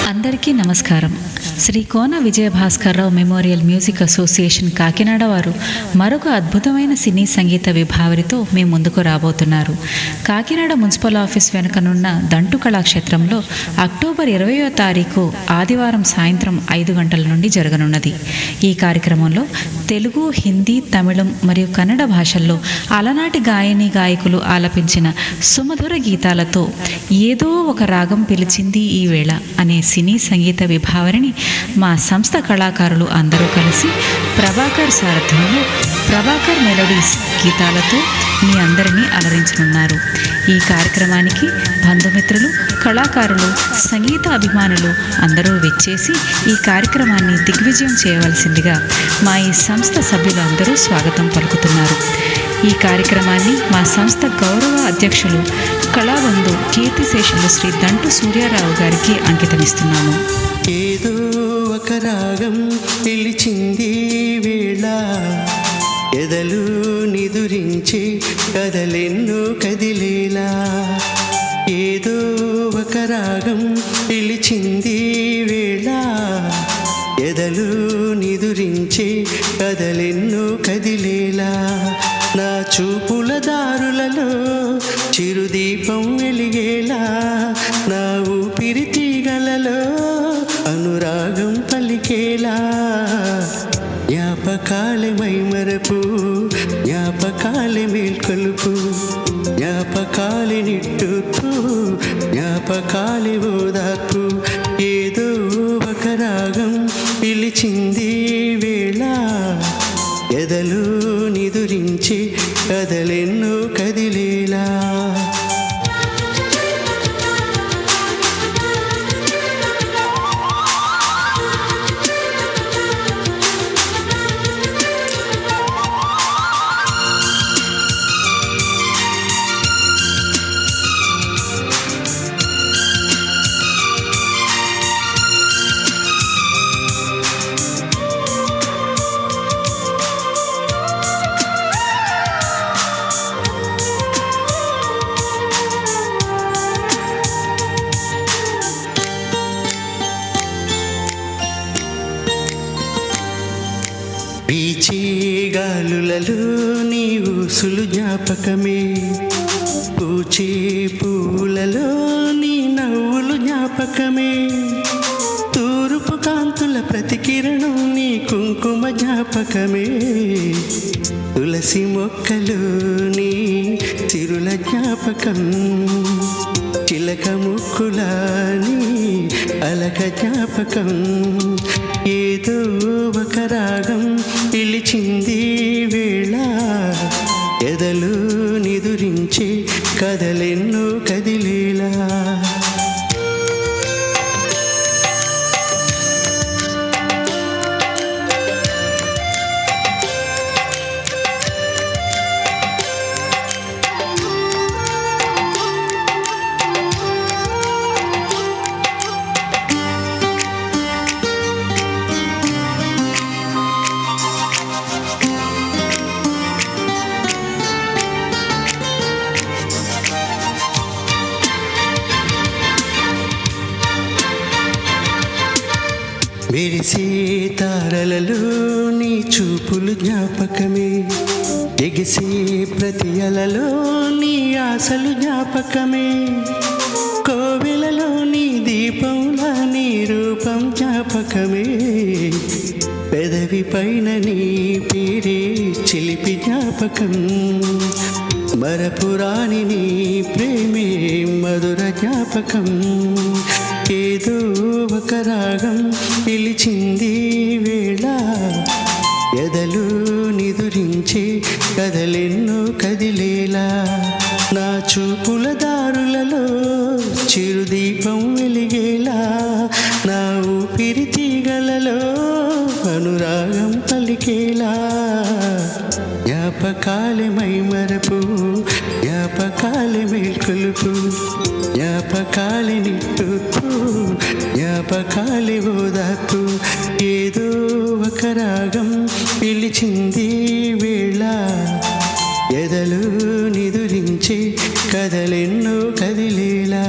అందరికీ నమస్కారం. శ్రీ కోన Vijaya Bhaskar Rao memorial music association Kakinada వారు మరొక అద్భుతమైన సినీ సంగీత విభావరితో మీ ముందుకు రాబోతున్నారు. కాకినాడ మున్సిపల్ ఆఫీస్ వెనుకనున్న దంటు కళాక్షేత్రంలో అక్టోబర్ 20వ తారీఖు ఆదివారం సాయంత్రం 5 గంటల నుండి జరగనున్నది. ఈ కార్యక్రమంలో తెలుగు, హిందీ, తమిళం మరియు కన్నడ భాషల్లో అలనాటి గాయని గాయకులు ఆలపించిన సుమధుర గీతాలతో ఏదో ఒక రాగం పిలిచింది ఈ వేళ అనే సినీ సంగీత విభావరిని మా సంస్థ కళాకారులు అందరూ కలిసి ప్రభాకర్ సారథ్యంలో ప్రభాకర్ మెలోడీస్ గీతాలతో మీ అందరినీ అలరించనున్నారు. ఈ కార్యక్రమానికి బంధుమిత్రులు, కళాకారులు, సంగీత అభిమానులు అందరూ విచ్చేసి ఈ కార్యక్రమాన్ని దిగ్విజయం చేయవలసిందిగా మా ఈ సంస్థ సభ్యులు అందరూ స్వాగతం పలుకుతున్నారు. ఈ కార్యక్రమాన్ని మా సంస్థ గౌరవ అధ్యక్షులు కళాబంధు కీర్తిశేషులు శ్రీ దంటు సూర్యారావు గారికి అంకితమిస్తున్నాము. ఏదో ఒక రాగం పిలిచింది వేళ, ఎదలు నిదురించి కదలెన్నో కదిలేలా. ఏదో ఒక రాగం పిలిచింది వేళ, ఎదలు నిదురించి కదలెన్నో కదిలేలా. నా చూపుల దారులలో చిరుదీపం వెలిగేలా, నా ఊపిరి తీగలలో అనురాగం పలికేలా. జ్ఞాపకాలే మైమరపు, జ్ఞాపకాలే మేల్కొలుపు, జ్ఞాపకాలే నిట్టూర్పు, జ్ఞాపకాలే ఓదార్పు. ఏదో ఒక రాగం పిలిచింది వేళ, ఎదలు నిదురించి కదలెన్నో కదిలేలా. వీచే గాలులలో నీ ఊసులు జ్ఞాపకమే, పూచే పూలలో నీ నవ్వులు జ్ఞాపకమే. తూర్పు కాంతుల ప్రతికిరణం నీ కుంకుమ జ్ఞాపకమే. తులసి మొక్కలు నీ చిరుల జ్ఞాపకం, చిలక ముక్కుల నీ అలక జ్ఞాపకం. ఏదో ఒక రాగం పిలిచింది వేళ, ఎదలు నిదురించి కదలెన్నో కదిలేలా. మెరిసే తారలలో నీ చూపులు జ్ఞాపకమే, ఎగిసే ప్రతి అలలో నీ ఆశలు జ్ఞాపకమే. కోవెలలో నీ దీపంలా నీ రూపం జ్ఞాపకమే. పెదవి పైన నీ పేరే చిలిపి జ్ఞాపకం, మరపురాని నీ ప్రేమే మధుర జ్ఞాపకం. ఏదో ఒక రాగం పిలిచింది వేళ, ఎదలు నిదురించి కదలెన్నో కదిలేలా. నా చూపుల దారులలో చిరుదీపం వెలిగేలా, నా ఊపిరి తీగలలో అనురాగం పలికేలా. జ్ఞాపకాలే మైమరపు, జ్ఞాపకాలే మేల్కొలుపు, జ్ఞాపకాలి నిట్టుతూ జ్ఞాపకాలి ఓదాతూ ఏదో ఒక రాగం పిలిచింది వేళ ఎదలు నిదురించి కదలెన్నో కదిలేలా